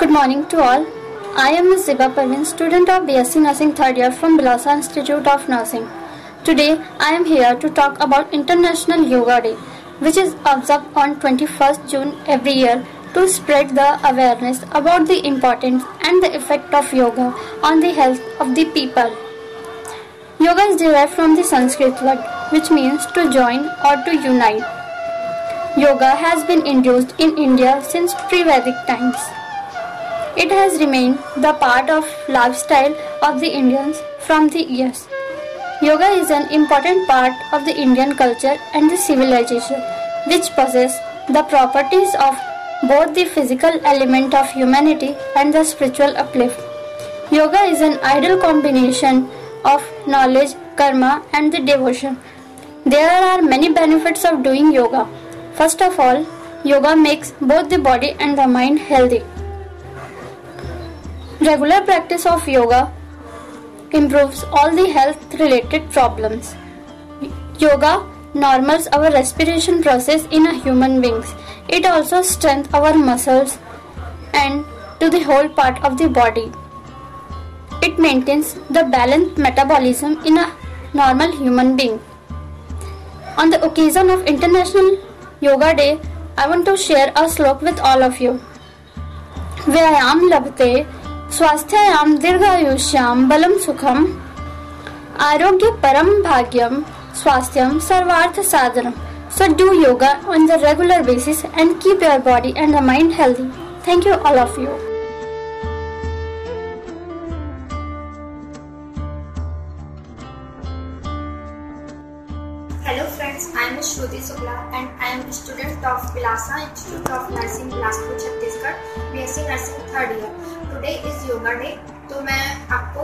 Good morning to all. I am Ms. Ziba Parveen, student of BSc Nursing 3rd year from Bilasa Institute of Nursing. Today, I am here to talk about International Yoga Day, which is observed on 21st June every year to spread the awareness about the importance and the effect of yoga on the health of the people. Yoga is derived from the Sanskrit word, which means to join or to unite. Yoga has been introduced in India since pre-Vedic times. It has remained the part of lifestyle of the Indians from the years. Yoga is an important part of the Indian culture and the civilization, which possess the properties of both the physical element of humanity and the spiritual uplift. Yoga is an ideal combination of knowledge, karma, and the devotion. There are many benefits of doing yoga. First of all, yoga makes both the body and the mind healthy. Regular practice of yoga improves all the health related problems. Yoga normals our respiration process in a human beings. It also strengthens our muscles and to the whole part of the body. It maintains the balanced metabolism in a normal human being. On the occasion of International Yoga Day, I want to share a slok with all of you. Vyayam labte स्वास्थ्यायाम दीर्घायुष्याम बलम सुखम आरोग्य परम भाग्यम स्वास्थ्यम सर्वार्थ साधनम. So do yoga on the regular basis and keep your body and the mind healthy. Thank you all of you. Hello friends, I am Shruti Shukla and I am a student of Bilasa Institute of Nursing, Bilaspur, Chhattisgarh, BSc Nursing 3rd year. Today is Yoga Day. तो मैं आपको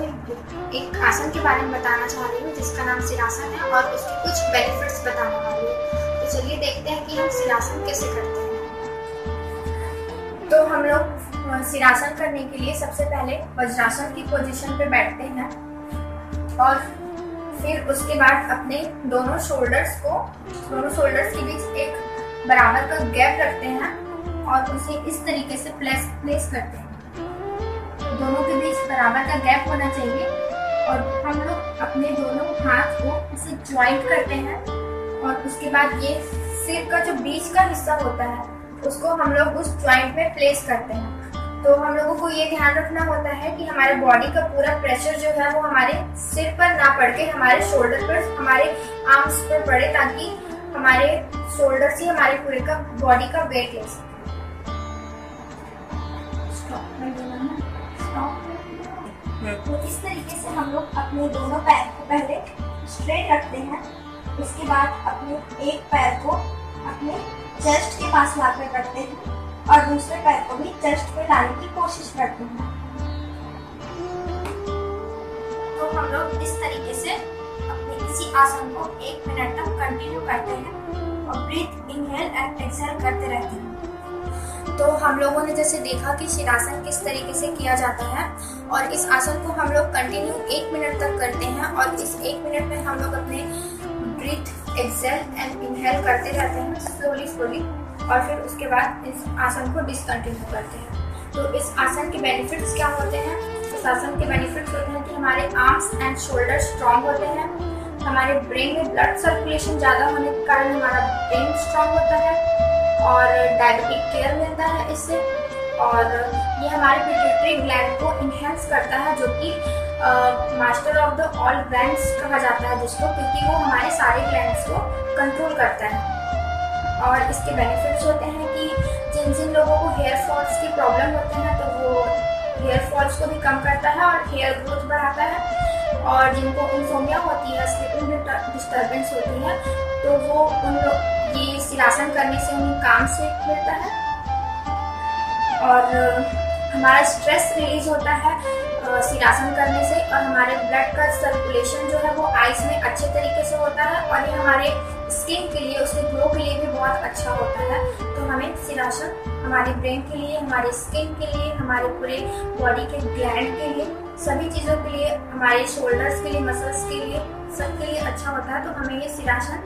एक आसन के बारे में बताना चाह रही हूँ जिसका नाम सिरासन है और उसके कुछ बेनिफिट्स बताने वाली हूँ. तो चलिए देखते हैं कि हम सिरासन कैसे करते हैं. तो हम लोग सिरासन करने के लिए सबसे पहले वज्रासन की पोजीशन पे बैठते हैं और फिर उसके बाद अपने दोनों शोल्डर्स के बीच एक बराबर का गैप रखते हैं और उसे इस तरीके से प्लेस करते हैं. दोनों के बीच बराबर का गैप होना चाहिए और हम लोग अपने दोनों हाथ को इसे ज्वाइंट करते हैं और उसके बाद ये सिर का जो बीच का हिस्सा होता है उसको हम लोग उस ज्वाइंट में प्लेस करते हैं. तो हम लोगों को ये ध्यान रखना होता है कि हमारे बॉडी का पूरा प्रेशर जो है वो हमारे सिर पर ना पड़ के हमारे शोल्डर पर, हमारे आर्म्स पर पड़े ताकि हमारे शोल्डर से हमारे पूरे का बॉडी का वेट ले सके. तो इस तरीके से हम लोग अपने दोनों पैर को पहले स्ट्रेट रखते हैं. उसके बाद अपने एक पैर को अपने चेस्ट के पास लाकर रखते हैं और दूसरे पैर को भी चेस्ट पे लाने की कोशिश करते हैं. तो हम लोग इस तरीके से अपने इसी आसन को 1 मिनट तक कंटिन्यू करते हैं और ब्रीथ इनहेल एंड एक्सहेल करते रहते हैं. तो हम लोगों ने जैसे देखा कि सिरासन किस तरीके से किया जाता है और इस आसन को हम लोग कंटिन्यू 1 मिनट तक करते हैं और इस 1 मिनट में हम लोग अपने ब्रीथ एक्सहेल एंड इनहेल करते रहते हैं स्लोली और फिर उसके बाद इस आसन को डिसकंटिन्यू करते हैं. तो इस आसन के बेनिफिट्स क्या होते हैं? इस आसन के बेनिफिट्स होते हैं कि हमारे आर्म्स एंड शोल्डर स्ट्रांग होते हैं, हमारे ब्रेन में ब्लड सर्कुलेशन ज़्यादा होने के कारण हमारा ब्रेन स्ट्रांग होता है और डायबिटिक केयर मिलता है इससे. और ये हमारे पिट्यूटरी ग्लैंड को इन्हेंस करता है जो कि master of the all glands कहा जाता है जिसको, क्योंकि वो हमारे सारे ग्लैंड्स को कंट्रोल करता है. और इसके बेनिफिट्स होते हैं कि जिन लोगों को हेयर फॉल्स की प्रॉब्लम होती है तो वो हेयर फॉल्स को भी कम करता है और हेयर ग्रोथ बढ़ाता है. और जिनको इंसोमिया होती है, स्लीपिंग डिस्टर्बेंस होती है, तो वो उन लोग ये सिरासन करने से उन्हें काम से मिलता है. और हमारा स्ट्रेस रिलीज होता है सिरासन करने से और हमारे ब्लड का सर्कुलेशन जो है वो आइज में अच्छे तरीके से होता है और ये हमारे स्किन के लिए, उसके ग्लो के लिए भी बहुत अच्छा होता है. तो हमें सिरासन हमारे ब्रेन के लिए, हमारे स्किन के लिए, हमारे पूरे बॉडी के ग्लैंड के लिए, सभी चीज़ों के लिए, हमारे शोल्डर्स के लिए, मसल्स के लिए, सबके लिए अच्छा होता है. तो हमें ये सिरासन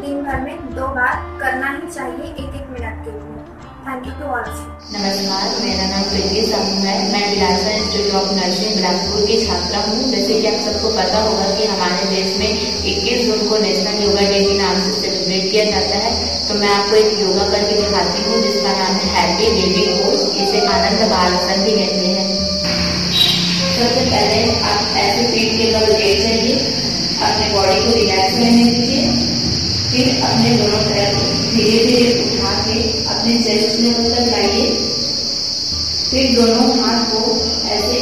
दिन भर में 2 बार करना ही चाहिए 1-1 मिनट के लिए. Thank you to all of you. नमस्कार, मेरा नाम प्रीति साहू है। मैं Bilaspur institute of nursing Bilaspur की छात्रा हूँ। जैसे कि आप सबको पता होगा कि हमारे देश में 21 जून को नेशनल योगा डे के नाम से सेलिब्रेट किया जाता है। तो मैं आपको एक योगा करके दिखाती हूँ जिसका नाम है हैप्पी बेबी पोज। इसे आनंद बालासन भी कहते हैं। सबसे पहले आप ऐसे पीठ के बल लेट जाइए, अपने बॉडी को रिलैक्स रहने दीजिए। फिर अपने दोनों पैर को धीरे धीरे उठा के अपने चेस्ट लेवल तक लाइए। फिर दोनों हाथ को ऐसे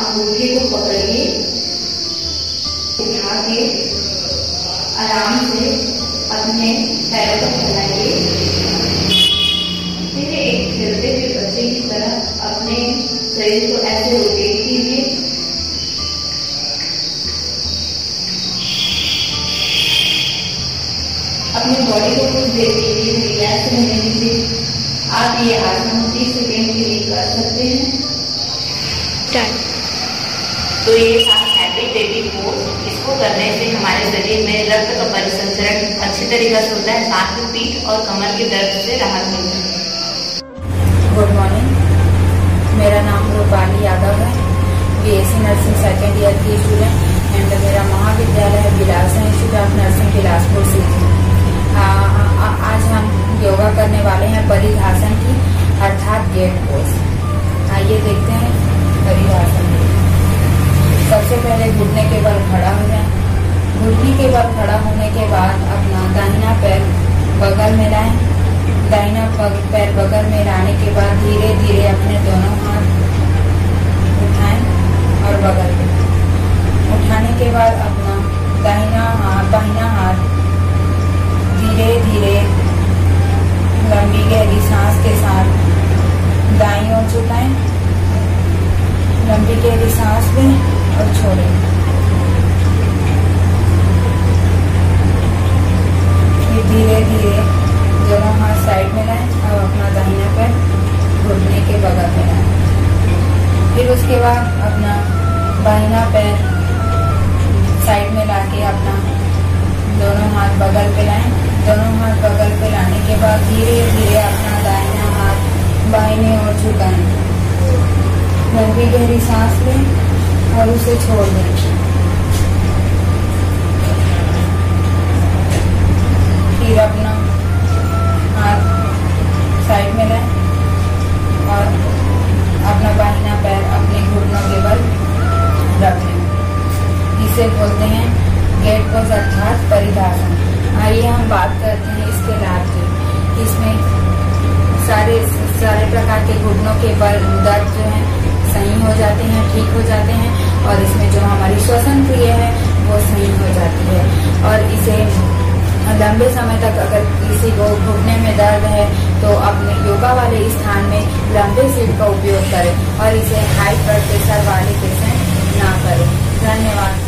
अंगूठे को पकड़िए, उठा के आराम से अपने पैरों को फैलाइए। फिर एक खेलते हुए बच्चे की तरह अपने शरीर को ऐसे रोटेट कीजिए। अपनी बॉडी को कुछ देर के लिए रिलैक्स रहने दीजिए। आप ये आसन 30 सेकेंड के लिए कर सकते हैं। तो ये था हैप्पी बेबी पोज। इसको करने से हमारे शरीर में रक्त का परिसंचरण अच्छी तरीके से होता है, साथ ही पीठ और कमर के दर्द से राहत मिलती है। गुड मॉर्निंग, मेरा नाम रूपाली यादव है। BSc नर्सिंग सेकेंड ईयर की स्टूडेंट एंड मेरा महाविद्यालय है Bilaspur institute of nursing Bilaspur city. आज हम योगा करने वाले हैं परिघासन की, अर्थात गेट पोज। आइए देखते हैं परिघासन। सबसे पहले घुटने के बल खड़ा हो जाए। घुटने के बल खड़ा होने के बाद अपना दाहिना पैर बगल में लाएं। दाहिना पैर बगल में लाने के बाद धीरे धीरे अपने दोनों हाथ उठाएं और बगल में उठाने के बाद अपना दाहिना हाथ धीरे धीरे लंबी गहरी सांस के साथ दाईं ओर झुकाएं। लंबी गहरी सांस लें और छोड़ें। फिर धीरे धीरे दोनों हाथ साइड में लाएं और अपना दाहिना पैर घुटने के बगल में लाएं। फिर उसके बाद अपना दाहिना पैर साइड में लाके अपना दोनों हाथ बगल पे लाएं। दोनों हाथ बगल पे लाने के बाद धीरे धीरे अपना दाहिना हाथ बाईं ओर झुकाएं। लंबी गहरी सांस लें और उसे छोड़ दें। फिर अपना हाथ साइड में लाएं और अपना बाहिना पैर अपने घुटनों के बल रख लें। इसे बोलते हैं गेट पोज अर्थात परिघासन। आइए हम बात करते हैं इसके लाभ की। इसमें सारे प्रकार के घुटनों के बल दर्द जो है सही हो जाते हैं, ठीक हो जाते हैं। और इसमें जो हमारी श्वसन क्रिया है वो सही हो जाती है। और इसे लंबे समय तक अगर किसी को घुटने में दर्द है तो अपने योगा वाले स्थान में लंबे सीट का उपयोग करें और इसे हाई ब्लड प्रेशर वाले पेशेंट ना करें। धन्यवाद।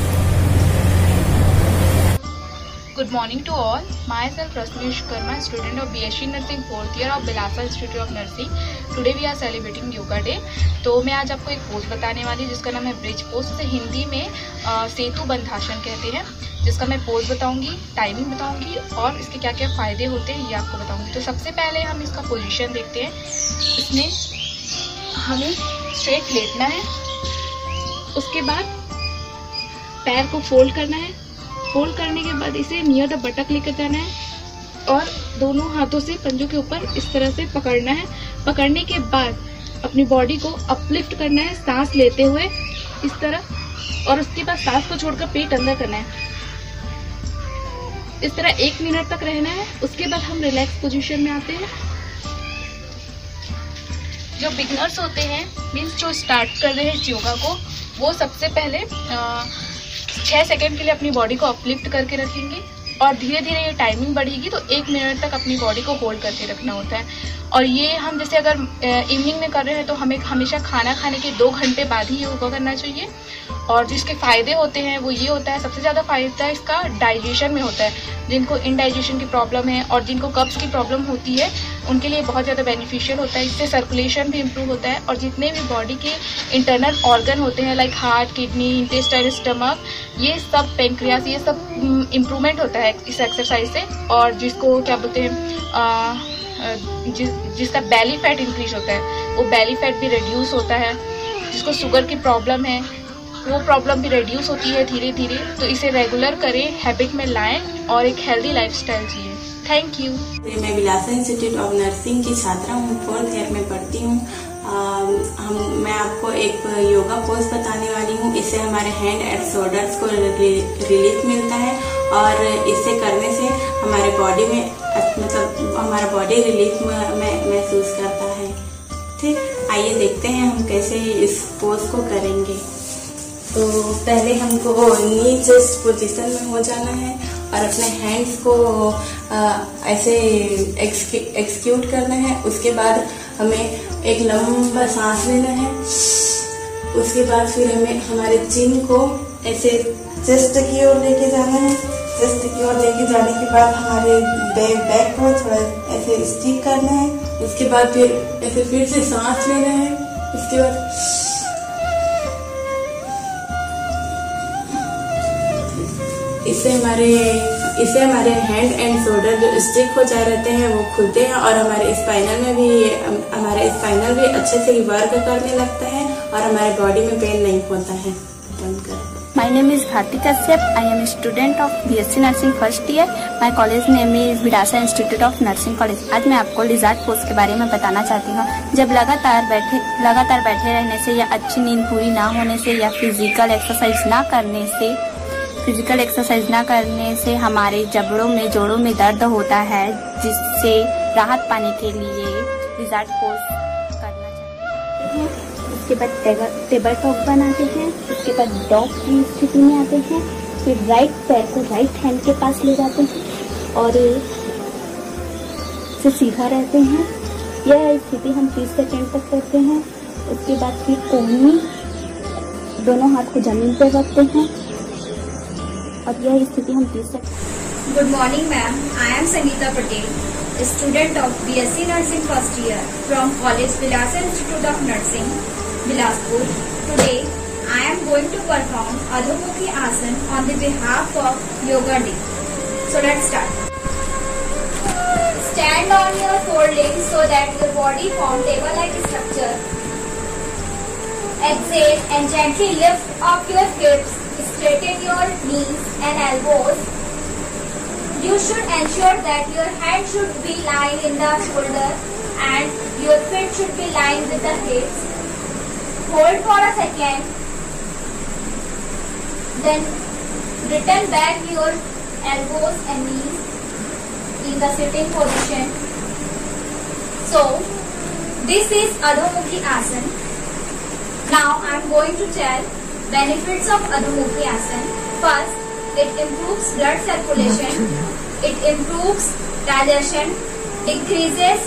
Good morning to all. Myself Rasmi Sharma, student of BSc Nursing 4th year of Bilaspur Institute of Nursing. Today we are celebrating Yoga Day. तो मैं आज आपको एक पोज बताने वाली हूँ जिसका नाम है ब्रिज पोज। इसे हिंदी में सेतु बंधासन कहते हैं। जिसका मैं पोज बताऊंगी, टाइमिंग बताऊंगी और इसके क्या क्या फ़ायदे होते हैं ये आपको बताऊंगी। तो सबसे पहले हम इसका पोजीशन देखते हैं। इसमें हमें स्ट्रेट लेटना है, उसके बाद पैर को फोल्ड करना है। फोल्ड करने के बाद इसे नियर द बटक लेकर जाना है और दोनों हाथों से पंजों के ऊपर इस तरह से पकड़ना है। पकड़ने के बाद अपनी बॉडी को अपलिफ्ट करना है सांस लेते हुए इस तरह, और उसके बाद सांस को छोड़कर पेट अंदर करना है। इस तरह 1 मिनट तक रहना है। उसके बाद हम रिलैक्स पोजीशन में आते हैं। जो बिगनर्स होते हैं, मीन्स जो स्टार्ट कर रहे हैं इस योगा को, वो सबसे पहले 6 सेकेंड के लिए अपनी बॉडी को अपलिफ्ट करके रखेंगे और धीरे धीरे ये टाइमिंग बढ़ेगी तो 1 मिनट तक अपनी बॉडी को होल्ड करके रखना होता है। और ये हम जैसे अगर इवनिंग में कर रहे हैं तो हमें हमेशा खाना खाने के 2 घंटे बाद ही योगा करना चाहिए। और जिसके फ़ायदे होते हैं वो ये होता है, सबसे ज़्यादा फ़ायदा इसका डाइजेशन में होता है। जिनको इनडाइजेशन की प्रॉब्लम है और जिनको कब्ज़ की प्रॉब्लम होती है उनके लिए बहुत ज़्यादा बेनिफिशियल होता है। इससे सर्कुलेशन भी इम्प्रूव होता है और जितने भी बॉडी के इंटरनल ऑर्गन होते हैं like heart, kidney, intestine, stomach, ये सब पेंक्रियास, ये सब इम्प्रूवमेंट होता है इस एक्सरसाइज से। और जिसको क्या बोलते हैं जिसका बेली फैट इंक्रीज होता है, वो बेली फैट भी रिड्यूस होता है। जिसको शुगर की प्रॉब्लम है वो प्रॉब्लम भी रिड्यूस होती है धीरे धीरे। तो इसे रेगुलर करें, हैबिट में लाएं और एक हेल्दी लाइफस्टाइल जिए। Thank you. मैं बिलासा इंस्टीट्यूट ऑफ नर्सिंग की छात्रा हूँ, 4th ईयर में पढ़ती हूँ। मैं आपको एक योगा पोज बताने वाली हूँ। इससे हमारे हैंड एंड शोल्डर्स को रिलीफ मिलता है और इसे करने से हमारे बॉडी में मतलब हमारा बॉडी रिलीफ महसूस करता है। ठीक, आइए देखते हैं हम कैसे इस पोज को करेंगे। तो पहले हमको नी चेस्ट पोजीशन में हो जाना है और अपने हैंड्स को ऐसे एक्सक्यूट करना है। उसके बाद हमें एक लंबा सांस लेना है। उसके बाद फिर हमें हमारे चिन को ऐसे चेस्ट की ओर लेके जाना है। चेस्ट की ओर लेके जाने के बाद हमारे बैक को थोड़ा ऐसे स्टिक करना है। उसके बाद फिर ऐसे फिर से सांस लेना है। उसके बाद इससे हमारे हैंड एंड शोल्डर जो स्टिक हो जा रहते हैं वो खुलते हैं और हमारे स्पाइनल भी अच्छे से वर्क करने लगता है और हमारे बॉडी में पेन नहीं होता है। My name is Bharti Kashyap. I am a student of BSc Nursing first year. My college name is Bilasa Institute of Nursing College. आज मैं आपको लिजार्ड पोज के बारे में बताना चाहती हूँ। जब लगातार बैठे रहने से या अच्छी नींद पूरी ना होने से या फिजिकल एक्सरसाइज ना करने से हमारे जबड़ों में जोड़ों में दर्द होता है, जिससे राहत पाने के लिए लिजार्ड पोज करना चाहिए हैं। उसके बाद टेबल टॉप बनाते हैं। उसके बाद डॉग की स्थिति में आते हैं। फिर राइट पैर को राइट हैंड के पास ले जाते हैं और से सीधा रहते हैं। यह स्थिति हम 30 सेकेंड तक करते हैं। उसके बाद फिर कोहनी दोनों हाथ को जमीन पर रखते हैं और यह स्थिति हम 30 second. Good morning ma'am, I am Sangeeta Patel, student of BSc Nursing first year from College Bilasa Institute of Nursing, Bilaspur. Today, I am going to perform Adhomukhi Asan on the behalf of Yoga Day. So let's start. Stand on your forelegs so that your body forms table-like structure. Exhale and gently lift up your hips, straighten your knees and elbows. You should ensure that your hand should be lying in the shoulder and your feet should be lying with the hips. Hold for a second, then return back your elbows and knees in the sitting position. So, this is Adhomukhi Asan. Now I am going to tell benefits of Adhomukhi Asan. First, it improves blood circulation, it improves digestion, decreases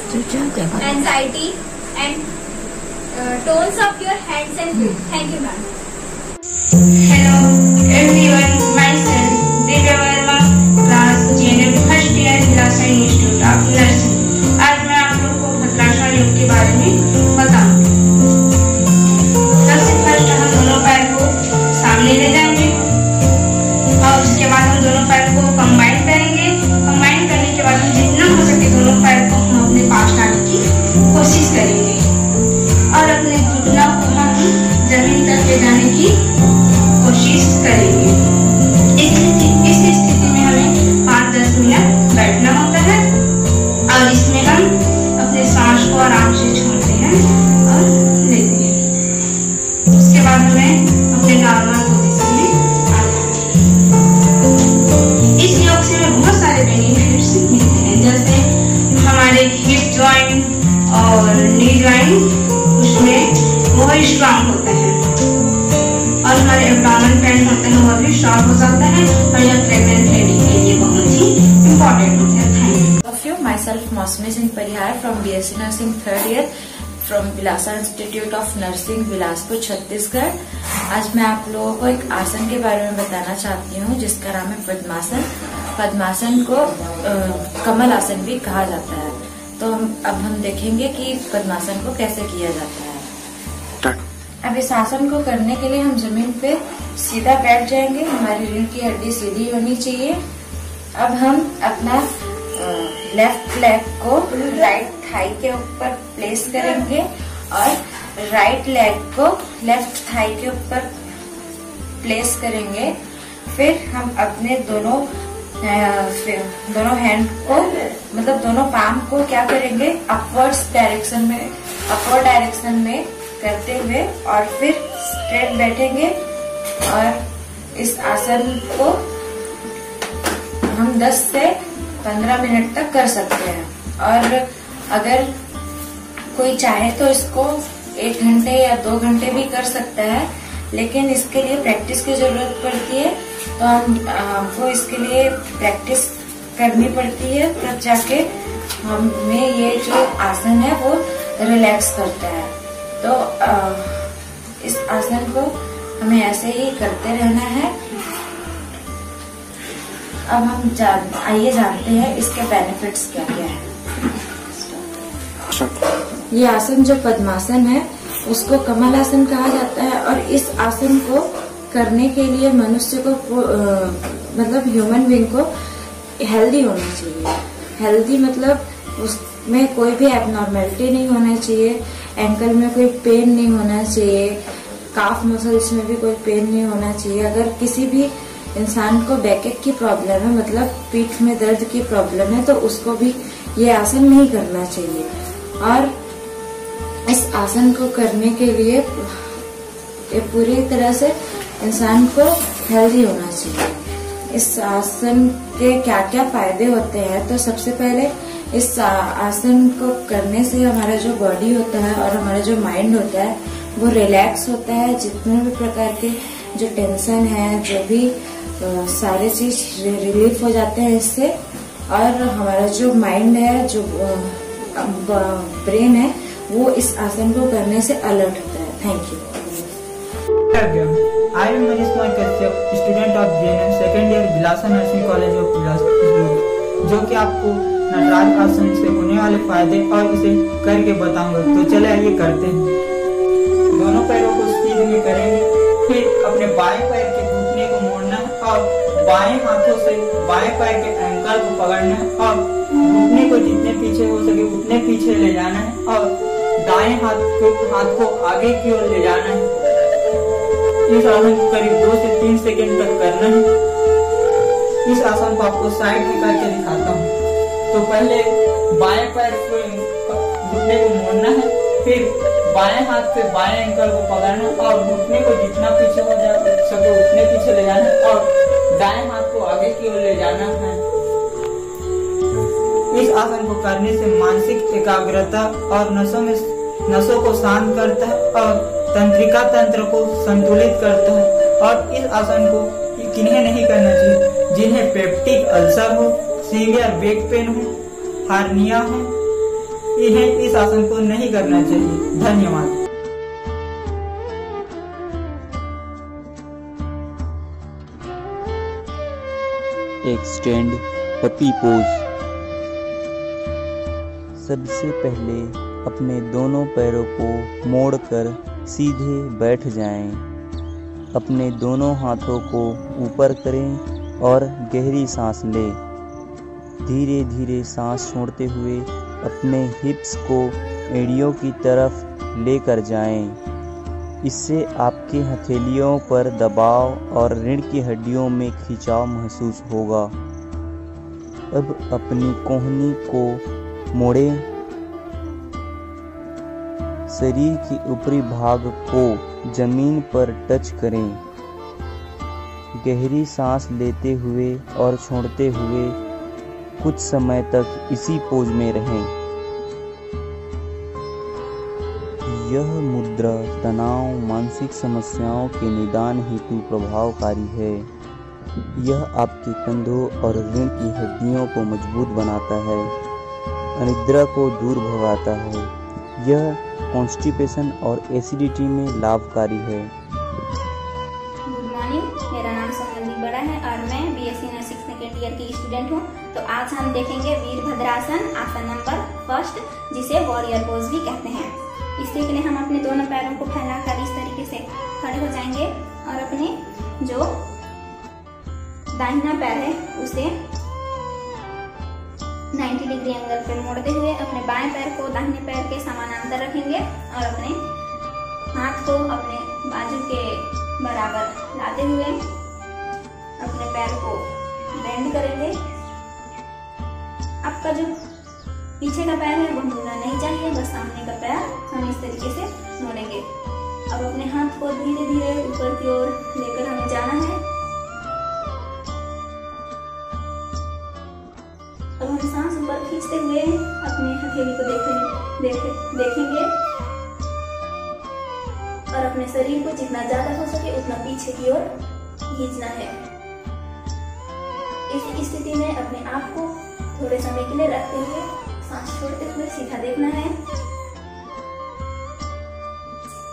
anxiety and tones up your hands and feet. Thank you, ma'am. Hello everyone, myself Divya Verma, class GNM first year, Bilasa Institute of Nursing. आज मैं आप लोग को भद्रासन योग के बारे में बताऊंगी। सबसे फर्स्ट हम दोनों पैर को सामने ले जाएंगे और उसके बाद हम दोनों पैर को कंबाइन करेंगे। कंबाइन करने के बाद हम जितना हो सके दोनों पैर को हम अपने पास लाने की कोशिश करेंगे और अपने घुटनों को हम जमीन तक ले जाने की कोशिश करेंगे। इस स्थिति में हमें 5-10 मिनट बैठना होता है और इसमें हम अपने सांस को आराम से छोड़ते हैं और लेते हैं। उसके बाद हमें अपने नॉर्मल पोजीशन में आना है। इस योग से हमें बहुत सारे बेनिफिट्स मिलते हैं, जैसे हमारे हिप जॉइंट और नी जॉइंट उसमें वो स्ट्रांग होता है और हमारे एब्डोमेन पेन होते हैं वो भी स्ट्रांग हो जाता है और यह प्रेग्नेंट लेडी के लिए बहुत ही इम्पोर्टेंट होता है। Of you, myself Mausami Singh Parihar from BSc Nursing 3rd year from Bilasa Institute of Nursing, Bilaspur, Chhattisgarh. आज मैं आप लोगों को एक आसन के बारे में बताना चाहती हूँ जिसका नाम है पद्मासन। पद्मासन को कमल आसन भी कहा जाता है। तो अब हम देखेंगे कि पद्मासन को कैसे किया जाता है। अब इस आसन को करने के लिए हम जमीन पे सीधा बैठ जाएंगे। हमारी रीढ़ की हड्डी सीधी होनी चाहिए। अब हम अपना लेफ्ट लेग को राइट थाई के ऊपर प्लेस करेंगे और राइट लेग को लेफ्ट थाई के ऊपर प्लेस करेंगे। फिर हम अपने दोनों हैंड को मतलब दोनों पाम को क्या करेंगे, अपवर्ड डायरेक्शन में करते हुए और फिर स्ट्रेट बैठेंगे। और इस आसन को हम 10 से 15 मिनट तक कर सकते हैं और अगर कोई चाहे तो इसको 1 घंटे या 2 घंटे भी कर सकता है, लेकिन इसके लिए प्रैक्टिस की जरूरत पड़ती है। तो हमको इसके लिए प्रैक्टिस करनी पड़ती है, तब जाके हमें ये जो आसन है वो रिलैक्स करता है। तो इस आसन को हमें ऐसे ही करते रहना है। अब हम आइए जानते हैं इसके बेनिफिट्स क्या क्या है। ये आसन जो पद्मासन है उसको कमल आसन कहा जाता है और इस आसन को करने के लिए मनुष्य को मतलब ह्यूमन बीइंग को हेल्दी होना चाहिए। हेल्दी मतलब उसमें कोई भी एबनॉर्मेलिटी नहीं होना चाहिए, एंकल में कोई पेन नहीं होना चाहिए, काफ मसल्स में भी कोई पेन नहीं होना चाहिए। अगर किसी भी इंसान को बैकएक की प्रॉब्लम है मतलब पीठ में दर्द की प्रॉब्लम है तो उसको भी ये आसन नहीं करना चाहिए। और इस आसन को करने के लिए ये पूरी तरह से इंसान को हेल्दी होना चाहिए। इस आसन के क्या क्या फायदे होते हैं, तो सबसे पहले इस आसन को करने से हमारा जो बॉडी होता है और हमारा जो माइंड होता है वो रिलैक्स होता है। जितने भी प्रकार के जो टेंशन है, जो भी सारे चीज रिलीफ हो जाते हैं इससे। और हमारा जो माइंड है, जो ब्रेन है, वो इस आसन को करने से अलर्ट होता है। Thank you. I am Manish Kumar Kashyap, student of JNM second year Bilasa nursing college of Bilaspur, जो कि आपको नटराज आसन से होने वाले फायदे और इसे करके बताऊंगा। तो चले आइए करते हैं। दोनों पैरों को सीधे में करेंगे, फिर अपने बाएं पैर के घुटने को मोड़ना है और बाएं हाथों से बाएं पैर के एंकल को पकड़ना है और घुटने को जितने पीछे हो सके उतने पीछे ले जाना है और दाएं हाथ को आगे की ओर ले जाना है। इस आसन को करीब 2 से 3 सेकंड तक करना है। इस आसन को आपको साइड में करके दिखाता हूँ। तो पहले बाएं पैर को घुटने को मोड़ना है, फिर बाएं हाथ से बाएं एंकल को पकड़ना और घुटने को जितना पीछे हो सके उतने पीछे ले जाना है और दाएं हाथ को आगे की ओर ले जाना है। इस आसन को करने से मानसिक एकाग्रता और नसों को शांत करता है और तंत्रिका तंत्र को संतुलित करता है। और इस आसन को किन्हें नहीं करना चाहिए, जिन्हें पेप्टिक अल्सर हो, सीवियर बैक पेन हो, हार्निया हो, इन्हें इस आसन को नहीं करना चाहिए। धन्यवाद। Extend puppy pose. सबसे पहले अपने दोनों पैरों को मोड़कर सीधे बैठ जाएं। अपने दोनों हाथों को ऊपर करें और गहरी सांस लें। धीरे धीरे सांस छोड़ते हुए अपने हिप्स को एड़ियों की तरफ लेकर जाएं। इससे आपके हथेलियों पर दबाव और रीढ़ की हड्डियों में खिंचाव महसूस होगा। अब अपनी कोहनी को मोड़ें। शरीर के ऊपरी भाग को जमीन पर टच करें। गहरी सांस लेते हुए और छोड़ते हुए कुछ समय तक इसी पोज में रहें। यह मुद्रा तनाव, मानसिक समस्याओं के निदान हेतु प्रभावकारी है। यह आपके कंधों और रीढ़ की हड्डियों को मजबूत बनाता है, अनिद्रा को दूर भगाता है। यह कॉन्स्टिपेशन और एसिडिटी में लाभकारी है। गुड मॉर्निंग, मेरा नाम सोनली बड़ा है और मैं बीएससी नर्सिंग सेकेंड ईयर की स्टूडेंट हूँ। तो आज हम देखेंगे वीरभद्रासन, आसन नंबर 1, जिसे वॉरियर पोज भी कहते हैं। इसके लिए हम अपने दोनों पैरों को फैलाकर इस तरीके से खड़े हो जाएंगे और अपने जो दाहिना पैर है उसे 90 डिग्री एंगल पे मोड़ते हुए अपने बाएं पैर को दाहिने पैर के समानांतर रखेंगे और अपने हाथ को अपने बाजू के बराबर लाते हुए अपने पैर को बेंड करेंगे। आपका जो पीछे का पैर है वो मुड़ना नहीं चाहिए, बस सामने का पैर हम इस तरीके से मोड़ेंगे। अब अपने हाथ को धीरे धीरे ऊपर की ओर लेकर हमें जाना है। अब हम सांस ऊपर खींचते हुए अपनी हथेली को देखेंगे और अपने शरीर को जितना ज्यादा हो सके उतना पीछे की ओर खींचना है। इस स्थिति में अपने आप को थोड़े समय के लिए रखते हुए सांस छोड़ते हुए सीधा देखना है।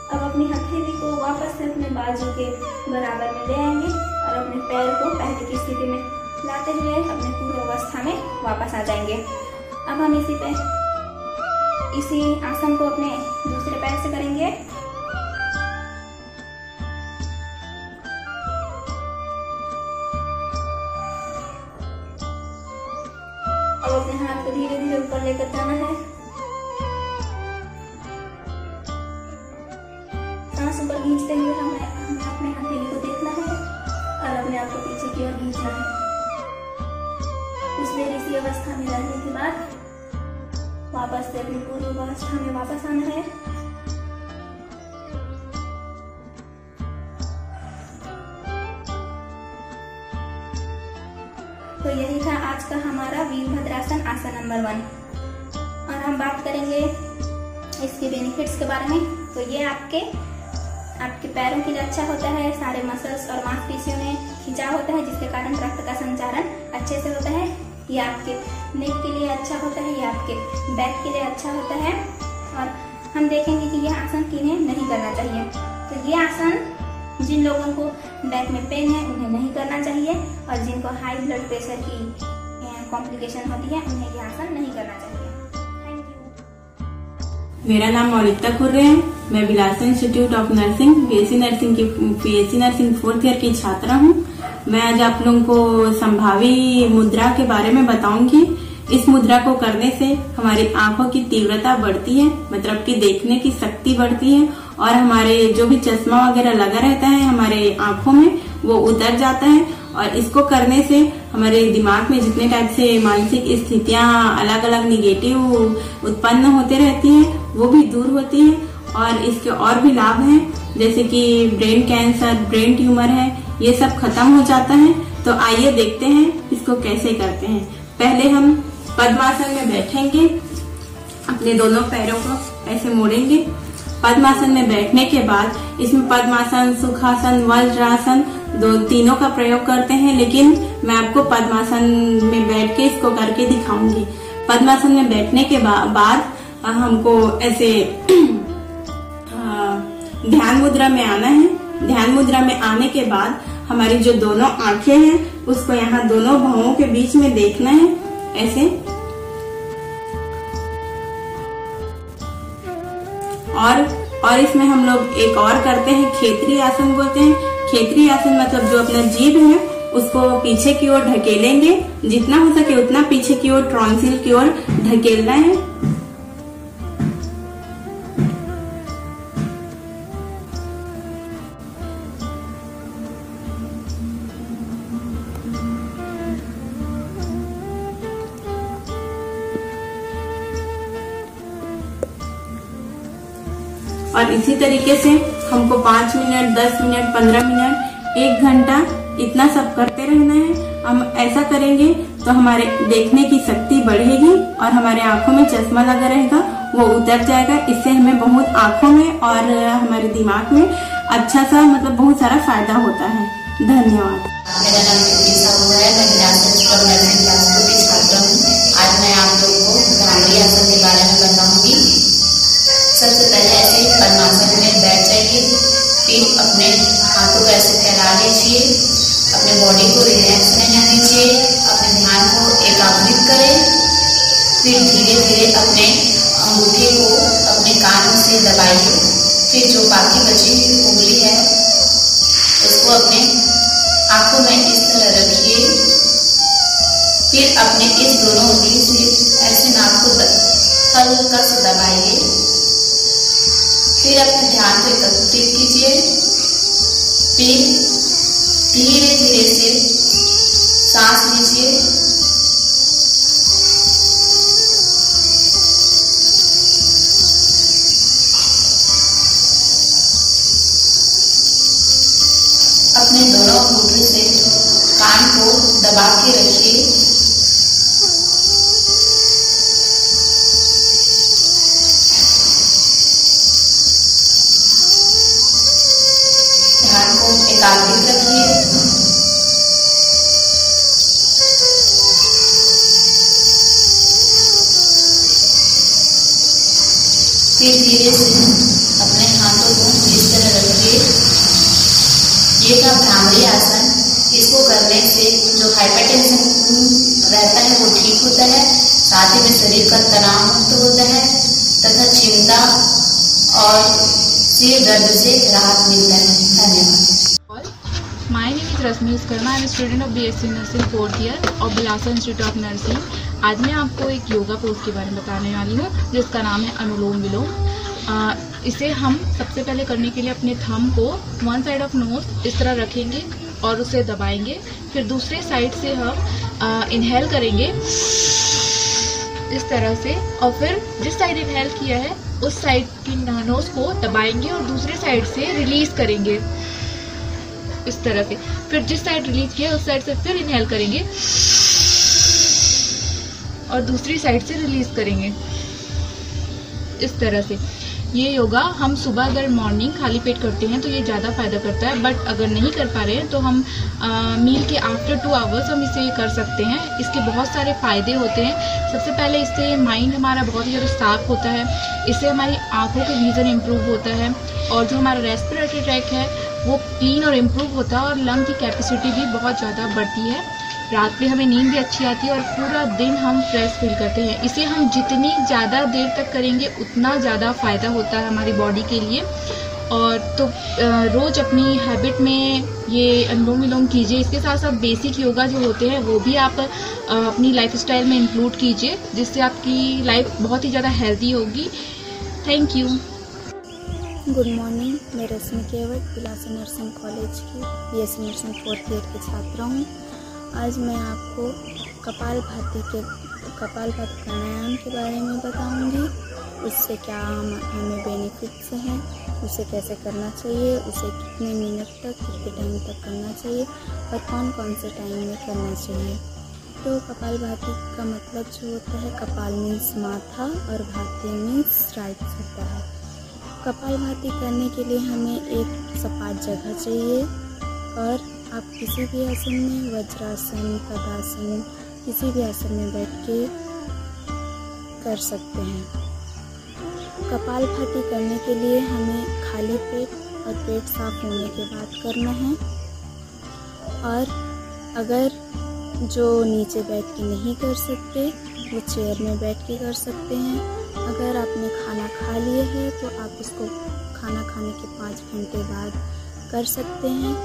अब अपनी हथेली को वापस से अपने बाजू के बराबर में ले आएंगे और अपने पैर को पहले की स्थिति में लाते हुए अपने पूर्व अवस्था में वापस आ जाएंगे। अब हम इसी आसन को अपने दूसरे पैर से करेंगे। अब अपने हाथ को धीरे धीरे ऊपर लेकर जाना है। सांस ऊपर खींचते हुए हमें अपने हथेली को देखना है और अपने आप को पीछे की ओर खींचना है। कुछ देर इसी अवस्था में रहने के बाद वापस से अपनी पूर्व अवस्था में वापस आना है। तो यही था आज का हमारा वीरभद्रासन आसन नंबर 1 और हम बात करेंगे इसके बेनिफिट्स के बारे में। तो ये आपके पैरों के लिए अच्छा होता है, सारे मसल्स और मांसपेशियों में खिंचाव होता है जिसके कारण रक्त का संचारण अच्छे से होता है। ये आपके नेक के लिए अच्छा होता है, ये आपके बैक के लिए अच्छा होता है। और हम देखेंगे कि यह आसन किन्हें नहीं करना चाहिए। तो ये आसन जिन लोगों को बैक में पेन है उन्हें नहीं करना चाहिए और जिनको हाई ब्लड प्रेशर की कॉम्प्लिकेशन होती है उन्हें ये आसन नहीं करना चाहिए। Thank you. मेरा नाम मौलिकता खुर्रे है। मैं Bilasa institute of nursing BSc nursing की पीएचडी नर्सिंग 4th ईयर की छात्रा हूँ। मैं आज आप लोगों को संभावी मुद्रा के बारे में बताऊंगी। इस मुद्रा को करने से हमारी आंखों की तीव्रता बढ़ती है, मतलब कि देखने की शक्ति बढ़ती है और हमारे जो भी चश्मा वगैरह लगा रहता है हमारे आंखों में वो उतर जाता है। और इसको करने से हमारे दिमाग में जितने टाइप से मानसिक स्थितियां अलग अलग निगेटिव उत्पन्न होते रहती हैं वो भी दूर होती है। और इसके और भी लाभ हैं, जैसे कि ब्रेन कैंसर, ब्रेन ट्यूमर है, ये सब खत्म हो जाता है। तो आइए देखते हैं इसको कैसे करते हैं। पहले हम पद्मासन में बैठेंगे, अपने दोनों पैरों को ऐसे मोड़ेंगे। पद्मासन में बैठने के बाद इसमें पद्मासन, सुखासन, वज्रासन तीनों का प्रयोग करते हैं, लेकिन मैं आपको पद्मासन में बैठ के इसको करके दिखाऊंगी। पद्मासन में बैठने के बाद हमको ऐसे ध्यान मुद्रा में आना है। ध्यान मुद्रा में आने के बाद हमारी जो दोनों आंखें हैं उसको यहाँ दोनों भवों के बीच में देखना है ऐसे। और इसमें हम लोग एक और करते हैं, खेतरी आसन बोलते हैं। खेतरी आसन मतलब जो अपना जीभ है उसको पीछे की ओर ढकेलेंगे, जितना हो सके उतना पीछे की ओर, ट्रॉन्सिल की ओर ढकेलना है। और इसी तरीके से हमको 5 मिनट, 10 मिनट, 15 मिनट, 1 घंटा इतना सब करते रहना है। हम ऐसा करेंगे तो हमारे देखने की शक्ति बढ़ेगी और हमारे आंखों में चश्मा लगा रहेगा वो उतर जाएगा। इससे हमें बहुत आंखों में और हमारे दिमाग में अच्छा सा मतलब बहुत सारा फायदा होता है। धन्यवाद। मेरा नाम है, मैं Bilasa institute of nursing Bilaspur की छात्रा हूँ। आज मैं आप लोगों को भ्रामरी आसन के बारे में बताऊंगी। सबसे पहले ऐसे पद्मासन में बैठ जाइए, फिर अपने हाथों को ऐसे फैला लीजिए, अपने बॉडी को रिलैक्स रहने दीजिए, अपने ध्यान को एकाग्रित करें। फिर धीरे धीरे अपने अंगूठे को अपने कान से दबाइए। फिर जो बाकी बची हुई उंगली है उसको अपने आंखों में इस तरह रखिए। फिर अपने इस दोनों उंगली से हल्का से दबाइए। फिर अपने ध्यान को एकत्रित कीजिए। फिर धीरे धीरे से सांस लीजिए। अपने दोनों अंगूठे से कान को दबा के रखिए। ध्यान को एकाग्रित रखिए। फिर धीरे से अपने हाथों को इस तरह रखिए। ये था भ्रामरी आसन। इसको करने से जो हाइपरटेंशन रहता है वो ठीक होता है, साथ ही में शरीर का तनाव मुक्त होता है तथा चिंता और सिर दर्द से राहत मिलता है। धन्यवाद। My name is Rasmi Viskarma. I am a student of BSc Nursing 4th year of Bilasa Institute of Nursing. आज मैं आपको एक योगा पोज के बारे में बताने वाली हूँ जिसका नाम है अनुलोम विलोम। इसे हम सबसे पहले करने के लिए अपने थंब को वन साइड ऑफ नोज इस तरह रखेंगे और उसे दबाएंगे। फिर दूसरे साइड से हम इनहेल करेंगे इस तरह से, और फिर जिस साइड इनहेल किया है उस साइड की नोज को दबाएंगे और दूसरे साइड से रिलीज करेंगे इस तरह से। फिर जिस साइड रिलीज किया है उस साइड से फिर इनहेल करेंगे और दूसरी साइड से रिलीज करेंगे इस तरह से। ये योगा हम सुबह अगर मॉर्निंग खाली पेट करते हैं तो ये ज़्यादा फायदा करता है, बट अगर नहीं कर पा रहे हैं तो हम मील के आफ्टर 2 आवर्स हम इसे कर सकते हैं। इसके बहुत सारे फ़ायदे होते हैं। सबसे पहले इससे माइंड हमारा बहुत ही ज़्यादा साफ होता है, इससे हमारी आँखों के विज़न इम्प्रूव होता है और जो हमारा रेस्पिरेटरी ट्रैक है वो क्लीन और इम्प्रूव होता है और लंग की कैपेसिटी भी बहुत ज़्यादा बढ़ती है। रात में हमें नींद भी अच्छी आती है और पूरा दिन हम फ्रेश फील करते हैं। इसे हम जितनी ज़्यादा देर तक करेंगे उतना ज़्यादा फ़ायदा होता है हमारी बॉडी के लिए। और तो रोज़ अपनी हैबिट में ये अनुलोम विलोम कीजिए। इसके साथ साथ बेसिक योगा जो होते हैं वो भी आप अपनी लाइफस्टाइल में इंक्लूड कीजिए, जिससे आपकी लाइफ बहुत ही ज़्यादा हेल्दी होगी। Thank you. गुड मॉर्निंग, मैं रश्मि केवट बिलासा नर्सिंग कॉलेज की BSc नर्सिंग 4th ईयर की छात्रा हूँ। आज मैं आपको कपालभाति प्राणायाम के बारे में बताऊंगी। उससे क्या हमें बेनिफिट्स हैं, उसे कैसे करना चाहिए, उसे कितने मिनट तक कितने टाइम तक करना चाहिए और कौन कौन से टाइम में करना चाहिए। तो कपालभाति का मतलब जो होता है, कपाल मीन्स माथा और भाति मीन्स राइट होता है। कपालभाति करने के लिए हमें एक सपाट जगह चाहिए और आप किसी भी आसन में, वज्रासन, पदासन, किसी भी आसन में बैठ के कर सकते हैं। कपालभाति करने के लिए हमें खाली पेट और पेट साफ होने के बाद करना है। और अगर जो नीचे बैठ के नहीं कर सकते वो चेयर में बैठ के कर सकते हैं। अगर आपने खाना खा लिए है तो आप उसको खाना खाने के 5 घंटे बाद कर सकते हैं।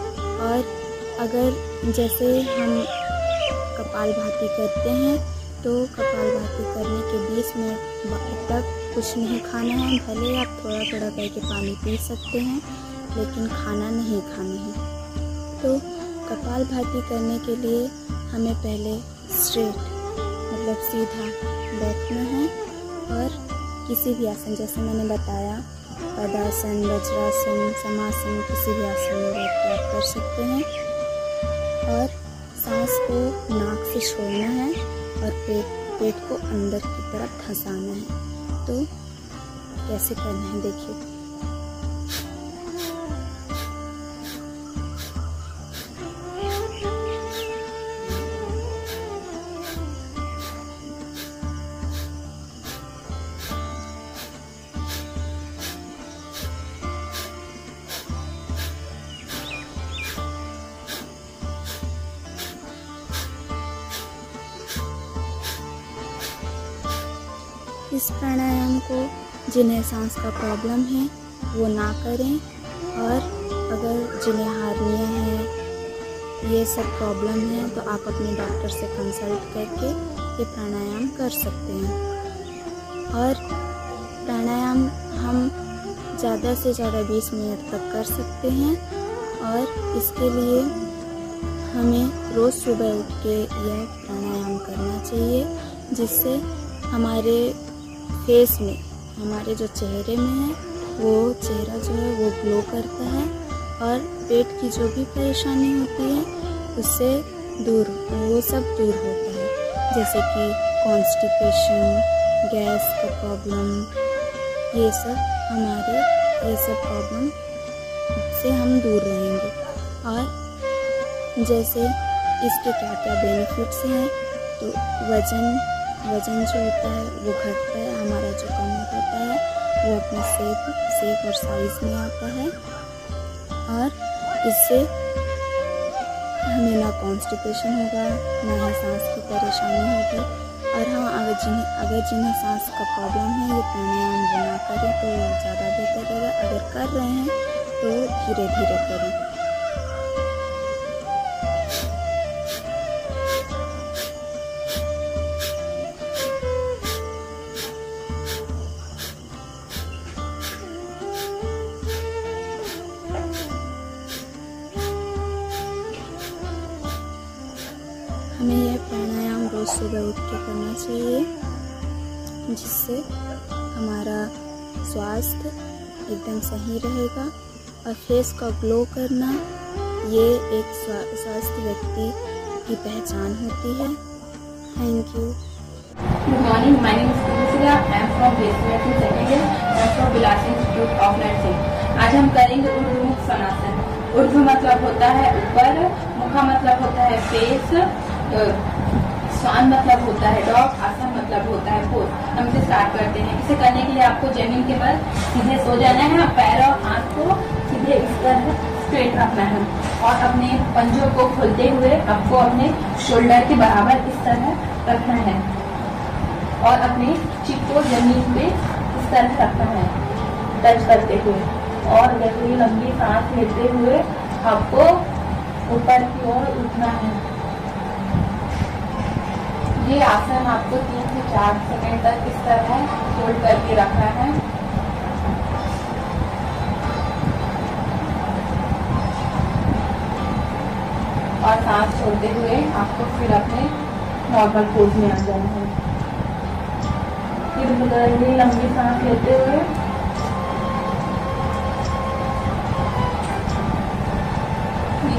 और अगर जैसे हम कपालभाति करते हैं तो कपालभाति करने के 20 मिनट तक कुछ नहीं खाना है। भले आप थोड़ा थोड़ा करके पानी पी सकते हैं लेकिन खाना नहीं खाना है। तो कपालभाति करने के लिए हमें पहले स्ट्रेट मतलब सीधा बैठना है और किसी भी आसन, जैसे मैंने बताया, पदासन, वज्रासन, समासन, किसी भी आसन में बैठ के आप कर सकते हैं। और सांस को नाक से छोड़ना है और पेट को अंदर की तरफ धंसाना है। तो कैसे करना है देखिए। इस प्राणायाम को जिन्हें सांस का प्रॉब्लम है वो ना करें, और अगर जिन्हें हार्निया है, ये सब प्रॉब्लम है, तो आप अपने डॉक्टर से कंसल्ट करके ये प्राणायाम कर सकते हैं। और प्राणायाम हम ज़्यादा से ज़्यादा 20 मिनट तक कर सकते हैं। और इसके लिए हमें रोज़ सुबह उठ के यह प्राणायाम करना चाहिए, जिससे हमारे फेस में, हमारे जो चेहरे में है, वो चेहरा जो है वो ग्लो करता है और पेट की जो भी परेशानी होती है उससे वो सब दूर होता है, जैसे कि कॉन्स्टिपेशन, गैस का प्रॉब्लम, ये सब प्रॉब्लम से हम दूर रहेंगे। और जैसे इसके क्या क्या बेनिफिट्स हैं, तो वज़न जो होता है वो घटता है, हमारा जो कमर होता है वो अपने शेप और साइज़ में आता है। और इससे हमें ना कॉन्स्टिपेशन होगा, ना ही सांस की परेशानी होगी। और हाँ, अगर जिन्हें सांस का प्रॉब्लम है, ये प्राणायाम ना करें तो ज़्यादा बेहतर रहेगा। अगर कर रहे हैं तो धीरे धीरे करें। हमें यह प्राणायाम रोज़ सुबह उठ के करना चाहिए, जिससे हमारा स्वास्थ्य एकदम सही रहेगा। और फेस का ग्लो करना ये एक स्वस्थ व्यक्ति की पहचान होती है। Thank you. Good morning, my name is Kumusila. I am from BSc Nursing second year. I am from Bilasan Institute of Nursing. आज हम करेंगे ऊर्ध्वमुख स्वनासन। ऊर्ध्व मतलब होता है ऊपर, मुखा मतलब होता है फेस, स्वान मतलब होता है डॉग, आसन मतलब होता है पोज। हम इसे स्टार्ट करते हैं। इसे करने के लिए आपको जमीन के बल सीधे सो जाना है, पैर और हाथ को सीधे इस तरह स्ट्रेट रखना है और अपने पंजों को खोलते हुए आपको अपने शोल्डर के बराबर इस तरह रखना है और अपने चिप को जमीन पे इस तरह रखना है टच करते हुए। और गहरी लंबी सांस लेते हुए आपको ऊपर की ओर उठना है। ये आसन आपको 3 से 4 सेकंड तक इस तरह होल्ड करके रखना है। और सांस छोड़ते हुए आपको फिर अपने नॉर्मल पोज में आ जाना है। फिर गहरी लंबी सांस लेते हुए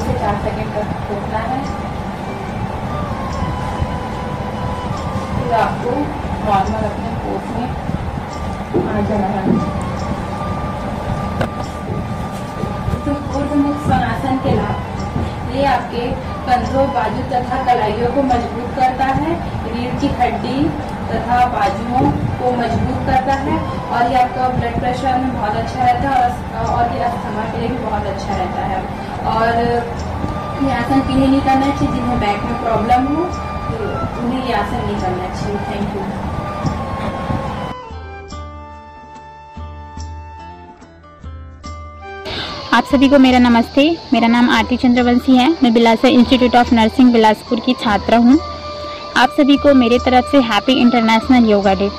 से 4 सेकंड तक रोकना है। फिर आपको नॉर्मल अपने पोज में आ जाना है। तो ऊर्ध्वमुख स्वनासन के लाभ, ये आपके कंधों, बाजू तथा कलाइयों को मजबूत करता है, रीढ़ की हड्डी तथा बाजुओं को मजबूत करता है और ये आपका ब्लड प्रेशर में बहुत अच्छा रहता है और ये अस्थमा के लिए भी बहुत अच्छा रहता है। और ये आसन किन्हें नहीं करना चाहिए, जिन्हें बैक में प्रॉब्लम हो तो उन्हें ये आसन नहीं करना चाहिए। Thank you. आप सभी को मेरा नमस्ते। मेरा नाम आरती चंद्रवंशी है। मैं Bilasa institute of nursing Bilaspur की छात्रा हूँ। आप सभी को मेरे तरफ से happy international yoga day.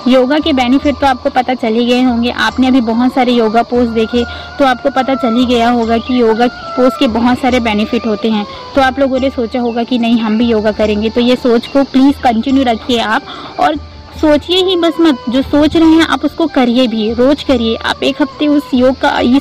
Yoga के बेनिफिट तो आपको पता चल ही गए होंगे। आपने अभी बहुत सारे योगा पोज देखे तो आपको पता चल ही गया होगा कि योगा पोज के बहुत सारे बेनिफिट होते हैं। तो आप लोगों ने सोचा होगा कि नहीं, हम भी योगा करेंगे। तो ये सोच को प्लीज़ कंटिन्यू रखिए आप, और सोचिए ही बस मत, जो सोच रहे हैं आप उसको करिए भी, रोज करिए। आप 1 हफ्ते इस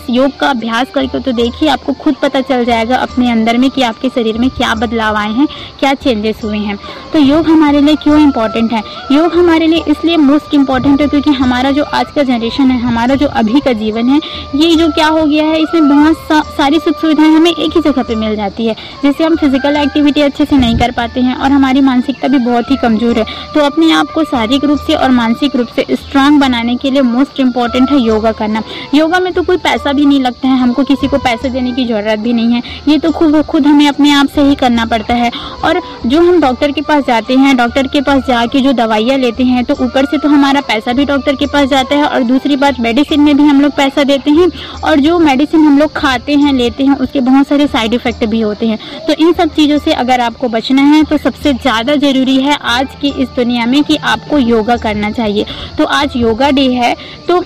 योग का अभ्यास करके तो देखिए, आपको खुद पता चल जाएगा अपने अंदर में कि आपके शरीर में क्या बदलाव आए हैं, क्या चेंजेस हुए हैं। तो योग हमारे लिए क्यों इम्पोर्टेंट है? योग हमारे लिए इसलिए मोस्ट इम्पॉर्टेंट है क्योंकि हमारा जो आज का जनरेशन है, हमारा जो अभी का जीवन है, ये जो क्या हो गया है, इसमें बहुत सारी सुख सुविधाएं हमें एक ही जगह पे मिल जाती है। जैसे हम फिजिकल एक्टिविटी अच्छे से नहीं कर पाते हैं और हमारी मानसिकता भी बहुत ही कमजोर है। तो अपने आप को शारीरिक रूप से और मानसिक रूप से स्ट्रांग बनाने के लिए मोस्ट इम्पॉर्टेंट है योगा करना। योगा में तो कोई पैसा भी नहीं लगता है, हमको किसी को पैसे देने की ज़रूरत भी नहीं है। ये तो खुद हमें अपने आप से ही करना पड़ता है। और जो हम डॉक्टर के पास जाते हैं, डॉक्टर के पास जाके जो दवाइयाँ लेते हैं, तो ऊपर से तो हमारा पैसा भी डॉक्टर के पास जाता है, और दूसरी बात मेडिसिन में भी हम लोग पैसा देते हैं, और जो मेडिसिन हम लोग खाते हैं, लेते हैं, उसके बहुत सारे साइड इफ़ेक्ट भी होते हैं। तो इन सब चीज़ों से अगर आपको बचना है तो सबसे ज़्यादा ज़रूरी है आज की इस दुनिया में कि आपको योगा करना चाहिए। तो आज योगा डे है, तो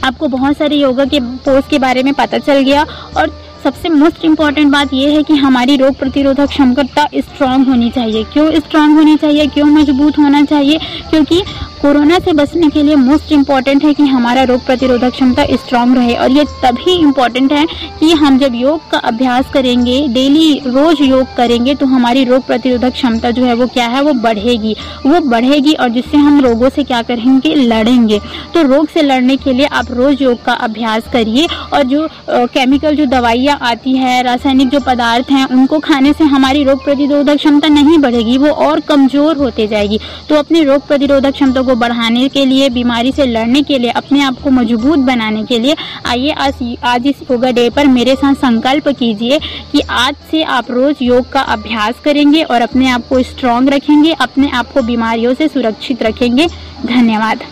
आपको बहुत सारे योगा के पोज के बारे में पता चल गया। और सबसे मोस्ट इम्पॉर्टेंट बात यह है कि हमारी रोग प्रतिरोधक क्षमता स्ट्रांग होनी चाहिए। क्यों स्ट्रांग होनी चाहिए, क्यों मजबूत होना चाहिए? क्योंकि कोरोना से बचने के लिए मोस्ट इम्पॉर्टेंट है कि हमारा रोग प्रतिरोधक क्षमता स्ट्रांग रहे। और ये तभी इम्पॉर्टेंट है कि हम जब योग का अभ्यास करेंगे, डेली रोज योग करेंगे, तो हमारी रोग प्रतिरोधक क्षमता जो है वो क्या है, वो बढ़ेगी और जिससे हम रोगों से क्या करेंगे, लड़ेंगे। तो रोग से लड़ने के लिए आप रोज योग का अभ्यास करिए। और जो केमिकल जो दवाइयाँ आती है, रासायनिक जो पदार्थ हैं, उनको खाने से हमारी रोग प्रतिरोधक क्षमता नहीं बढ़ेगी, वो और कमजोर होते जाएगी। तो अपनी रोग प्रतिरोधक क्षमता को बढ़ाने के लिए, बीमारी से लड़ने के लिए, अपने आप को मजबूत बनाने के लिए आइए आज इस योगा डे पर मेरे साथ संकल्प कीजिए कि आज से आप रोज योग का अभ्यास करेंगे और अपने आप को स्ट्रांग रखेंगे, अपने आप को बीमारियों से सुरक्षित रखेंगे। धन्यवाद।